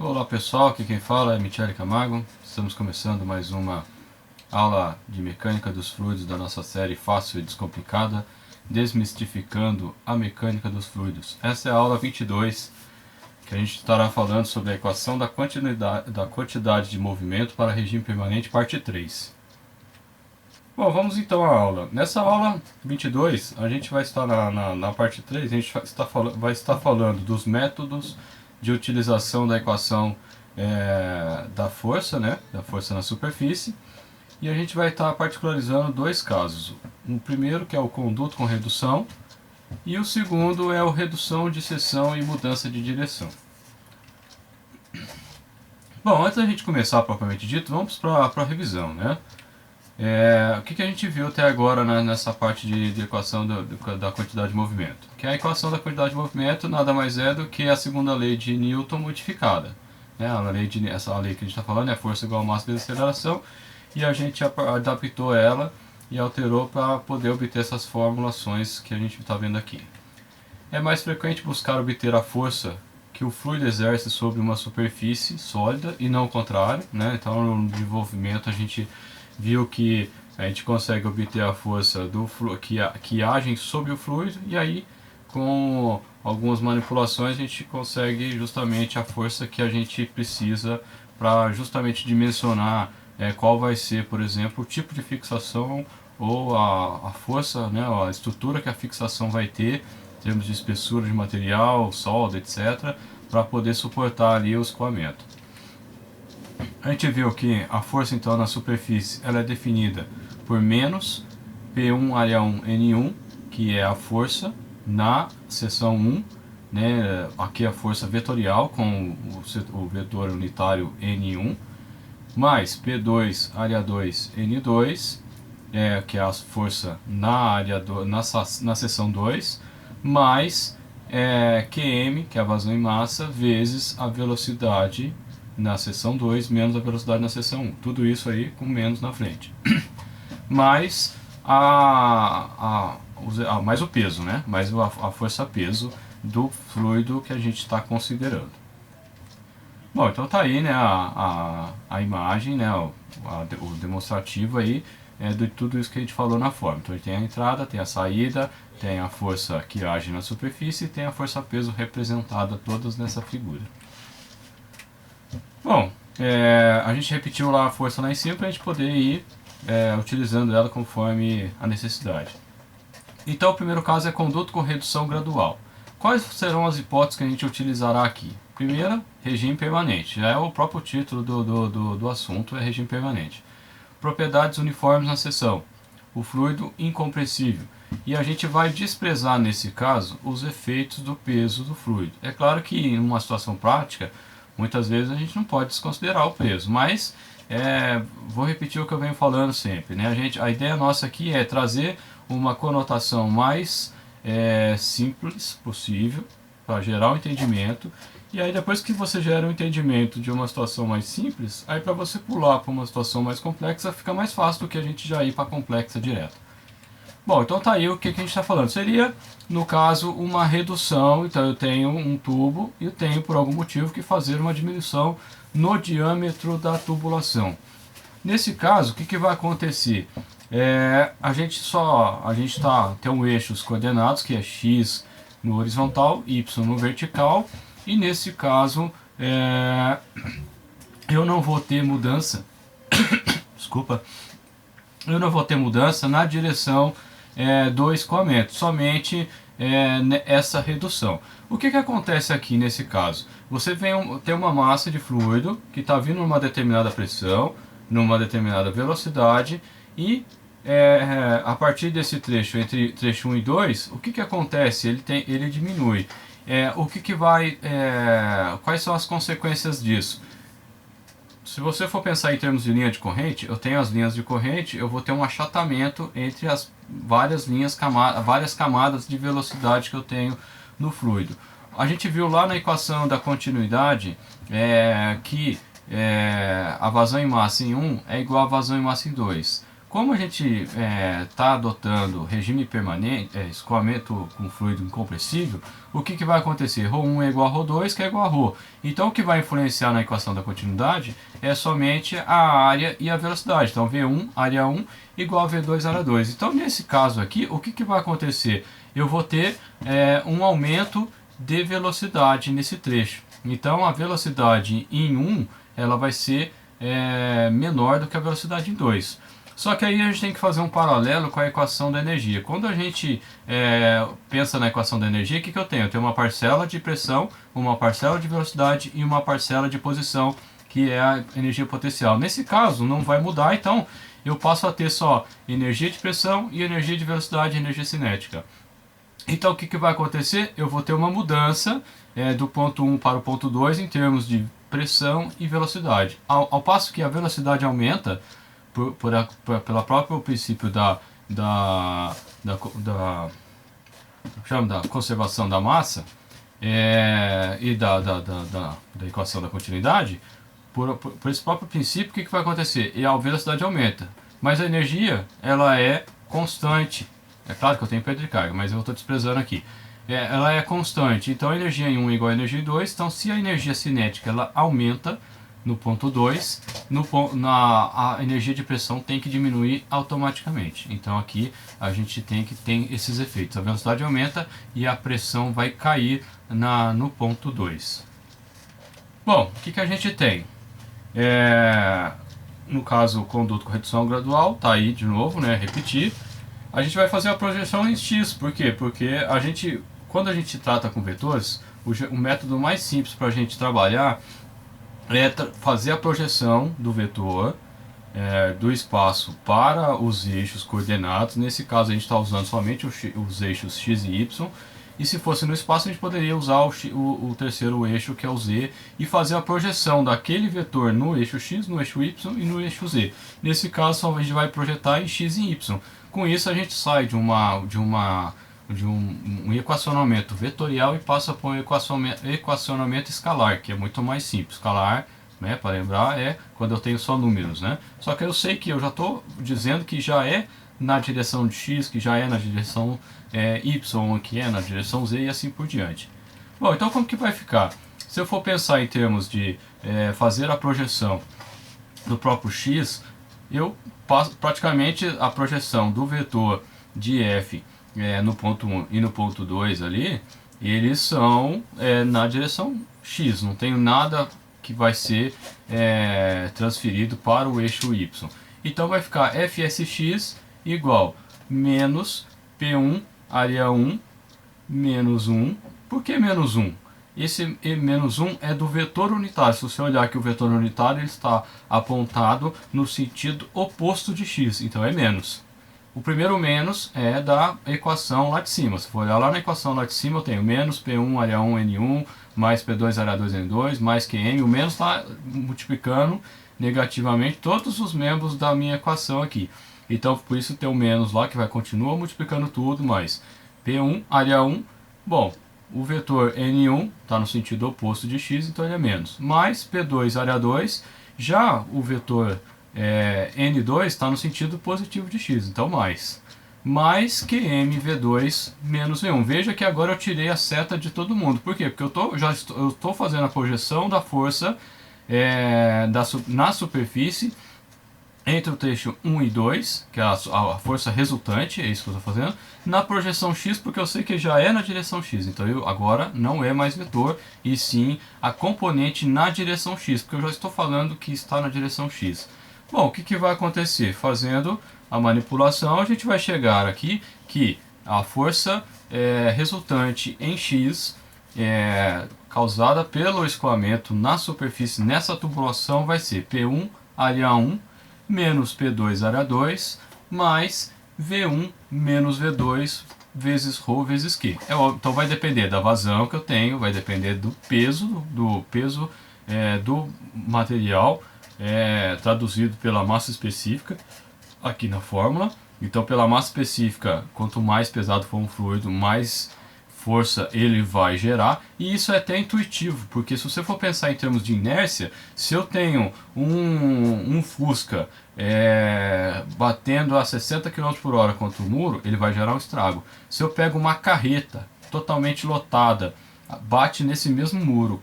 Olá pessoal, aqui quem fala é Michele Camargo. Estamos começando mais uma aula de mecânica dos fluidos da nossa série Fácil e Descomplicada, desmistificando a mecânica dos fluidos. Essa é a aula 22, que a gente estará falando sobre a equação da quantidade de movimento para regime permanente, parte 3. Bom, vamos então à aula. Nessa aula 22, a gente vai estar na parte 3, a gente vai estar falando dos métodos de utilização da equação da força, né, da força na superfície, e a gente vai estar particularizando dois casos. O primeiro, que é o conduto com redução, e o segundo é o redução de seção e mudança de direção. Bom, antes da gente começar propriamente dito, vamos para a revisão, né? O que a gente viu até agora, né, nessa parte de equação da quantidade de movimento? Que a equação da quantidade de movimento nada mais é do que a segunda lei de Newton modificada. Né? Essa lei que a gente está falando é força igual a massa vezes aceleração, e a gente adaptou ela e alterou para poder obter essas formulações que a gente está vendo aqui. É mais frequente buscar obter a força que o fluido exerce sobre uma superfície sólida e não o contrário. Né? Então, no desenvolvimento, a gente viu que a gente consegue obter a força que agem sobre o fluido, e aí com algumas manipulações a gente consegue justamente a força que a gente precisa para justamente dimensionar qual vai ser, por exemplo, o tipo de fixação ou a força, né, a estrutura que a fixação vai ter em termos de espessura de material, solda, etc., para poder suportar ali o escoamento. A gente viu que a força então na superfície ela é definida por menos P1 área 1 N1, que é a força na seção 1, né? Aqui a força vetorial com o vetor unitário N1, mais P2 área 2 N2, que é a força na área na seção 2, mais QM, que é a vazão em massa, vezes a velocidade na seção 2 menos a velocidade na seção 1. Tudo isso aí com menos na frente. Mais mais o peso, né? Mais a força-peso do fluido que a gente está considerando. Bom, então tá aí, né, a imagem, né, o demonstrativo aí de tudo isso que a gente falou na forma. Então tem a entrada, tem a saída, tem a força que age na superfície e tem a força-peso representada todas nessa figura. Bom, a gente repetiu lá a força lá em cima para a gente poder ir utilizando ela conforme a necessidade. Então o primeiro caso é conduto com redução gradual. Quais serão as hipóteses que a gente utilizará aqui? Primeira, regime permanente. Já é o próprio título do assunto, é regime permanente. Propriedades uniformes na seção. O fluido incompressível. E a gente vai desprezar nesse caso os efeitos do peso do fluido. É claro que em uma situação prática, muitas vezes a gente não pode desconsiderar o peso, mas vou repetir o que eu venho falando sempre. Né? A ideia nossa aqui é trazer uma conotação mais simples possível para gerar um entendimento, e aí depois que você gera um entendimento de uma situação mais simples, aí para você pular para uma situação mais complexa fica mais fácil do que a gente já ir para a complexa direto. Bom, então tá aí o que a gente está falando. Seria, no caso, uma redução. Então eu tenho um tubo e eu tenho por algum motivo que fazer uma diminuição no diâmetro da tubulação. Nesse caso, o que vai acontecer? A gente tem um eixo os coordenados, que é x no horizontal, y no vertical, e nesse caso eu não vou ter mudança desculpa, eu não vou ter mudança na direção do escoamento, somente essa redução. O que acontece aqui nesse caso? Você tem uma massa de fluido que está vindo numa determinada pressão, numa determinada velocidade, e a partir desse trecho, entre trecho 1 e 2, o que acontece? Ele diminui. Quais são as consequências disso? Se você for pensar em termos de linha de corrente, eu tenho as linhas de corrente, eu vou ter um achatamento entre as várias camadas de velocidade que eu tenho no fluido. A gente viu lá na equação da continuidade que a vazão em massa em 1 é igual a vazão em massa em 2. como a gente está adotando regime permanente, escoamento com fluido incompressível, o que vai acontecer? ρ1 é igual a ρ2, que é igual a ρ. Então o que vai influenciar na equação da continuidade é somente a área e a velocidade. Então V1, área 1, igual a V2, área 2. Então nesse caso aqui, o que vai acontecer? Eu vou ter um aumento de velocidade nesse trecho. Então a velocidade em 1 ela vai ser menor do que a velocidade em 2. Só que aí a gente tem que fazer um paralelo com a equação da energia. Quando a gente pensa na equação da energia, o que eu tenho? Eu tenho uma parcela de pressão, uma parcela de velocidade e uma parcela de posição, que é a energia potencial. Nesse caso não vai mudar, então eu passo a ter só energia de pressão e energia de velocidade e energia cinética. Então o que vai acontecer? Eu vou ter uma mudança do ponto 1 para o ponto 2 em termos de pressão e velocidade. Ao passo que a velocidade aumenta, pelo próprio princípio da conservação da massa e da equação da continuidade, por esse próprio princípio, o que vai acontecer? A velocidade aumenta, mas a energia ela é constante. É claro que eu tenho perda de carga, mas eu estou desprezando aqui. Ela é constante, então a energia em 1 é igual a energia em 2, então se a energia cinética ela aumenta, no ponto 2, a energia de pressão tem que diminuir automaticamente. Então aqui a gente tem esses efeitos. A velocidade aumenta e a pressão vai cair no ponto 2. Bom, o que a gente tem? No caso, o conduto com redução gradual, tá aí de novo, né? Repetir. A gente vai fazer a projeção em X. Por quê? Porque quando a gente trata com vetores, o método mais simples para a gente trabalhar fazer a projeção do vetor do espaço para os eixos coordenados. Nesse caso a gente está usando somente os eixos x e y, e se fosse no espaço a gente poderia usar o terceiro eixo, que é o z, e fazer a projeção daquele vetor no eixo x, no eixo y e no eixo z. Nesse caso a gente vai projetar em x e y. Com isso a gente sai de um equacionamento vetorial e passa para um equacionamento escalar, que é muito mais simples. Escalar, né, para lembrar, é quando eu tenho só números, né? Só que eu sei que eu já estou dizendo que já é na direção de x, que já é na direção y, que é na direção z e assim por diante. Bom, então como que vai ficar? Se eu for pensar em termos de fazer a projeção do próprio x, eu passo praticamente a projeção do vetor de f no ponto 1 e no ponto 2 ali, eles são na direção x, não tenho nada que vai ser transferido para o eixo y. Então vai ficar fsx igual menos p1 área 1 menos 1. Por que menos 1? Esse menos 1 é do vetor unitário. Se você olhar aqui o vetor unitário, ele está apontado no sentido oposto de x, então é menos. O primeiro menos é da equação lá de cima. Se for olhar lá na equação lá de cima, eu tenho menos P1 área 1 N1 mais P2 área 2 N2 mais QM. O menos está multiplicando negativamente todos os membros da minha equação aqui. Então, por isso tem o menos lá que vai continuar multiplicando tudo, mais P1 área 1. Bom, o vetor N1 está no sentido oposto de x, então ele é menos. Mais P2 área 2, já o vetor N2 está no sentido positivo de x, então mais QMV2 menos V1. Veja que agora eu tirei a seta de todo mundo. Por quê? Porque eu estou fazendo a projeção da força na superfície entre o trecho 1 e 2, que é a força resultante, é isso que eu estou fazendo, na projeção x, porque eu sei que já é na direção x, então agora não é mais vetor, e sim a componente na direção x, porque eu já estou falando que está na direção x. Bom, o que vai acontecer? Fazendo a manipulação, a gente vai chegar aqui que a força resultante em x, causada pelo escoamento na superfície nessa tubulação, vai ser P1 área 1 menos P2 área 2 mais V1 menos V2 vezes ρ vezes Q. Então vai depender da vazão que eu tenho, vai depender do peso do material, traduzido pela massa específica aqui na fórmula. Então pela massa específica, quanto mais pesado for um fluido, mais força ele vai gerar, e isso é até intuitivo, porque se você for pensar em termos de inércia, se eu tenho um Fusca batendo a 60 km por hora contra o muro, ele vai gerar um estrago. Se eu pego uma carreta totalmente lotada, bate nesse mesmo muro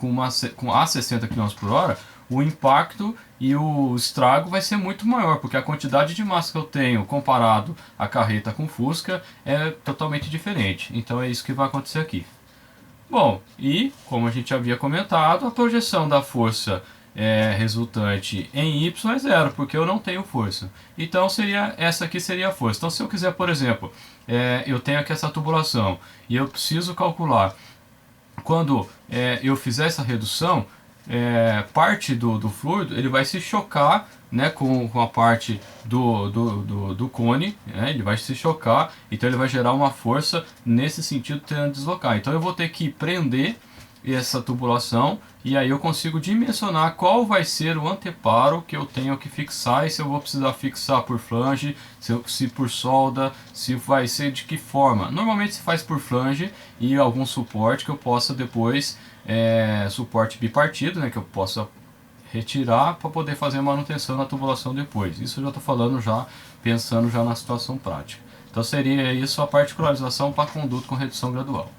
com a 60 km por hora, o impacto e o estrago vai ser muito maior, porque a quantidade de massa que eu tenho comparado à carreta com Fusca é totalmente diferente. Então é isso que vai acontecer aqui. Bom, e como a gente havia comentado, a projeção da força resultante em Y é zero, porque eu não tenho força. Então essa aqui seria a força. Então se eu quiser, por exemplo, eu tenho aqui essa tubulação e eu preciso calcular quando eu fizer essa redução, parte do fluido ele vai se chocar, né, com a parte do cone, né, ele vai se chocar, então ele vai gerar uma força nesse sentido, tentando deslocar. Então eu vou ter que prender essa tubulação e aí eu consigo dimensionar qual vai ser o anteparo que eu tenho que fixar, e se eu vou precisar fixar por flange, se por solda, se vai ser de que forma. Normalmente se faz por flange e algum suporte que eu possa depois, suporte bipartido, né, que eu possa retirar para poder fazer manutenção na tubulação depois. Isso eu já estou falando, pensando na situação prática. Então seria isso a particularização para conduto com redução gradual.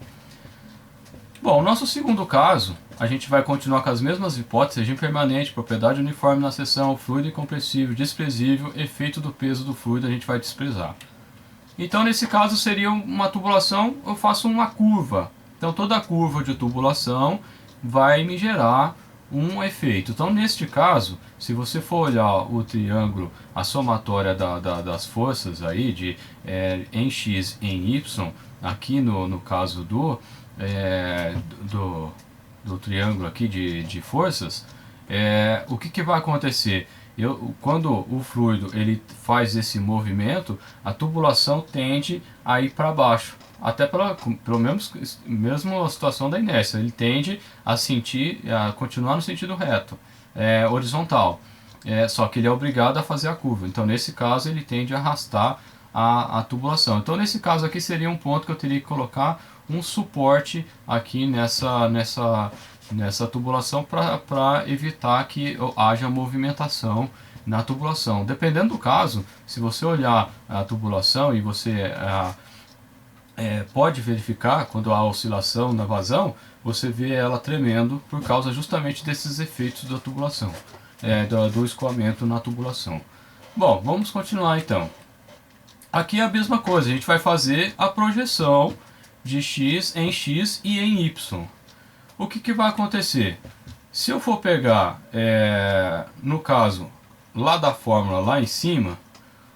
Bom, nosso segundo caso, a gente vai continuar com as mesmas hipóteses: regime permanente, propriedade uniforme na seção, fluido incompressível, desprezível, efeito do peso do fluido a gente vai desprezar. Então nesse caso seria uma tubulação, eu faço uma curva. Então toda a curva de tubulação vai me gerar um efeito. Então neste caso, se você for olhar o triângulo, a somatória das forças aí em X e em Y, aqui no caso do triângulo aqui de forças, o que vai acontecer? Quando o fluido ele faz esse movimento, a tubulação tende a ir para baixo, até pelo menos mesmo a situação da inércia, ele tende a continuar no sentido reto, horizontal, só que ele é obrigado a fazer a curva. Então nesse caso ele tende a arrastar a tubulação. Então nesse caso aqui seria um ponto que eu teria que colocar um suporte aqui nessa tubulação para evitar que haja movimentação na tubulação. Dependendo do caso, se você olhar a tubulação e você pode verificar quando há oscilação na vazão, você vê ela tremendo por causa justamente desses efeitos da tubulação, do escoamento na tubulação. Bom, vamos continuar então. Aqui é a mesma coisa, a gente vai fazer a projeção de X e em Y. O que vai acontecer? Se eu for pegar, no caso, lá da fórmula, lá em cima,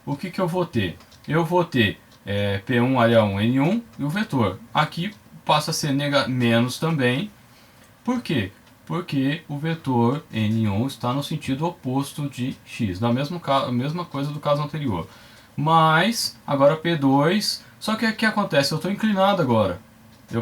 o que eu vou ter? Eu vou ter P1 área 1 N1 e o vetor. Aqui passa a ser menos também. Por quê? Porque o vetor N1 está no sentido oposto de X, na mesma coisa do caso anterior. Mas, agora P2, só que o que acontece? Eu estou inclinado agora.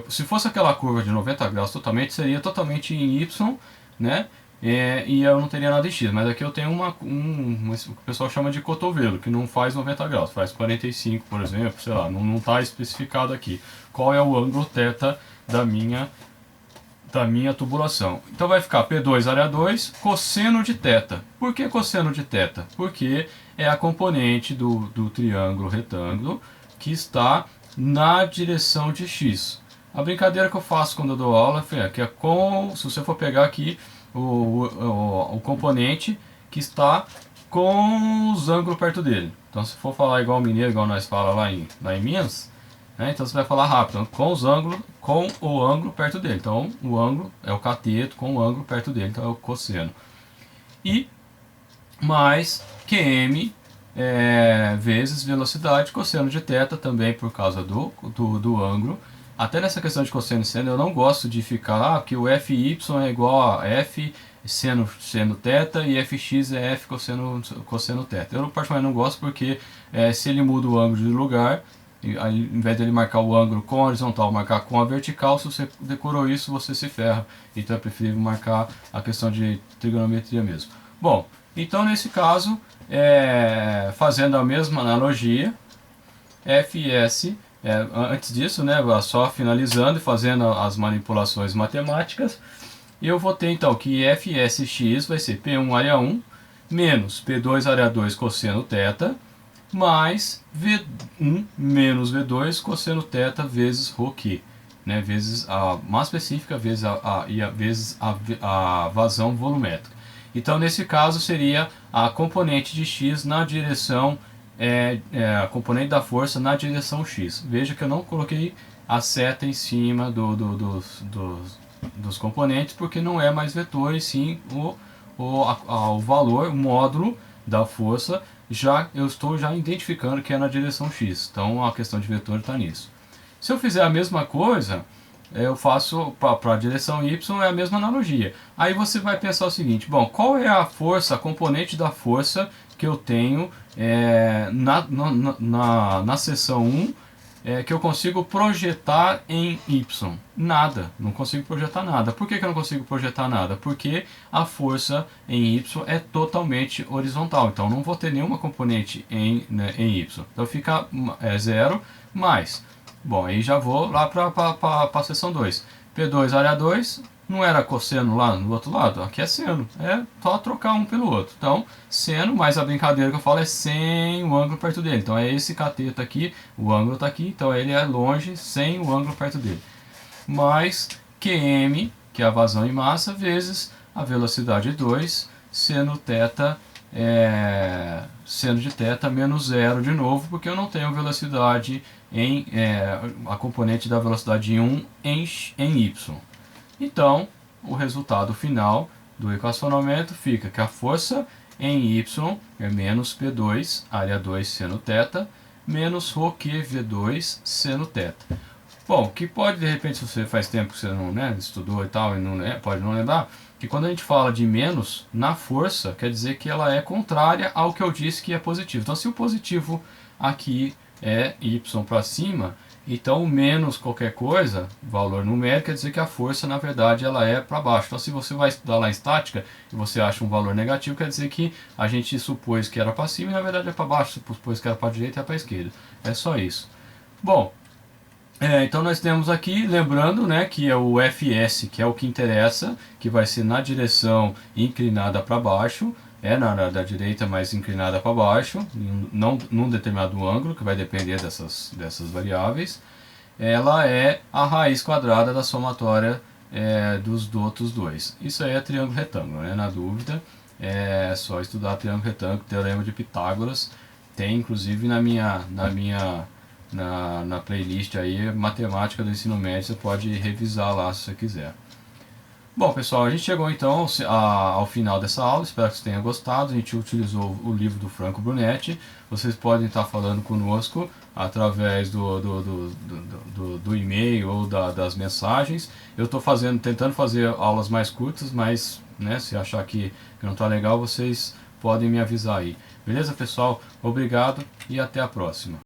Se fosse aquela curva de 90 graus totalmente, seria totalmente em Y, né? E eu não teria nada em X. Mas aqui eu tenho o que o pessoal chama de cotovelo, que não faz 90 graus, faz 45, por exemplo, sei lá, não está especificado aqui. Qual é o ângulo θ da minha tubulação? Então vai ficar P2 área 2, cosseno de θ. Por que cosseno de θ? Porque é a componente do triângulo retângulo que está na direção de X. A brincadeira que eu faço quando eu dou aula é que se você for pegar aqui o componente que está com os ângulos perto dele. Então se for falar igual mineiro, igual nós falamos lá em Minas, né, então você vai falar rápido, então, com o ângulo perto dele. Então o ângulo é o cateto com o ângulo perto dele, então é o cosseno. E mais QM vezes velocidade, cosseno de θ também por causa do ângulo. Até nessa questão de cosseno e seno eu não gosto de ficar que o FY é igual a F seno θ e Fx é F cosseno θ. Eu particularmente não gosto porque se ele muda o ângulo de lugar, ao invés de ele marcar o ângulo com a horizontal, marcar com a vertical, se você decorou isso, você se ferra. Então é preferível marcar a questão de trigonometria mesmo. Bom, então nesse caso, fazendo a mesma analogia, Fs Antes disso, né, só finalizando e fazendo as manipulações matemáticas, eu vou ter então que fsx vai ser P1 área 1 menos P2 área 2 cosseno θ mais V1 menos V2 cosseno θ vezes ρQ, né, vezes a massa específica vezes vezes a vazão volumétrica. Então, nesse caso, seria a componente de x na direção, a componente da força na direção x. Veja que eu não coloquei a seta em cima dos componentes, porque não é mais vetor, e sim o valor, o módulo da força, eu estou já identificando que é na direção x. Então, a questão de vetor está nisso. Se eu fizer a mesma coisa, eu faço para a direção y, é a mesma analogia. Aí você vai pensar o seguinte: bom, qual é a força, a componente da força que eu tenho na seção 1, que eu consigo projetar em y? Nada, não consigo projetar nada. Por que eu não consigo projetar nada? Porque a força em y é totalmente horizontal, então não vou ter nenhuma componente em y. Então fica 0 mais. Bom, aí já vou lá para a seção 2. P2 área 2, não era cosseno lá no outro lado? Aqui é seno, é só trocar um pelo outro. Então, seno, mas a brincadeira que eu falo é sem o ângulo perto dele. Então é esse cateto aqui, o ângulo está aqui, então ele é longe, sem o ângulo perto dele. Mais Qm, que é a vazão em massa, vezes a velocidade 2, seno θ, seno de θ menos zero de novo, porque eu não tenho velocidade a componente da velocidade 1 em y. Então, o resultado final do equacionamento fica que a força em y é menos P2 área 2 seno θ menos ρQ V2 seno θ. Bom, que pode, de repente, se você faz tempo que você não estudou e tal, e pode não lembrar, que quando a gente fala de menos na força, quer dizer que ela é contrária ao que eu disse que é positivo. Então, se o positivo aqui é y para cima, então o menos qualquer coisa, valor numérico, quer dizer que a força, na verdade, ela é para baixo. Então, se você vai estudar lá em estática e você acha um valor negativo, quer dizer que a gente supôs que era para cima e, na verdade, é para baixo, supôs que era para a direita e é para a esquerda. É só isso. Bom, então nós temos aqui, lembrando, né, que é o Fs, que é o que interessa, que vai ser na direção inclinada para baixo, da direita, mas inclinada para baixo, não num determinado ângulo, que vai depender dessas variáveis. Ela é a raiz quadrada da somatória dos outros dois. Isso aí é triângulo retângulo, né? Na dúvida, é só estudar triângulo retângulo, teorema de Pitágoras. Tem inclusive na playlist aí, matemática do ensino médio, você pode revisar lá se você quiser. Bom, pessoal, a gente chegou então ao final dessa aula, espero que vocês tenham gostado. A gente utilizou o livro do Franco Brunetti. Vocês podem estar falando conosco através do e-mail ou das mensagens. Eu estou tentando fazer aulas mais curtas, mas se achar que não está legal, vocês podem me avisar aí. Beleza, pessoal? Obrigado e até a próxima.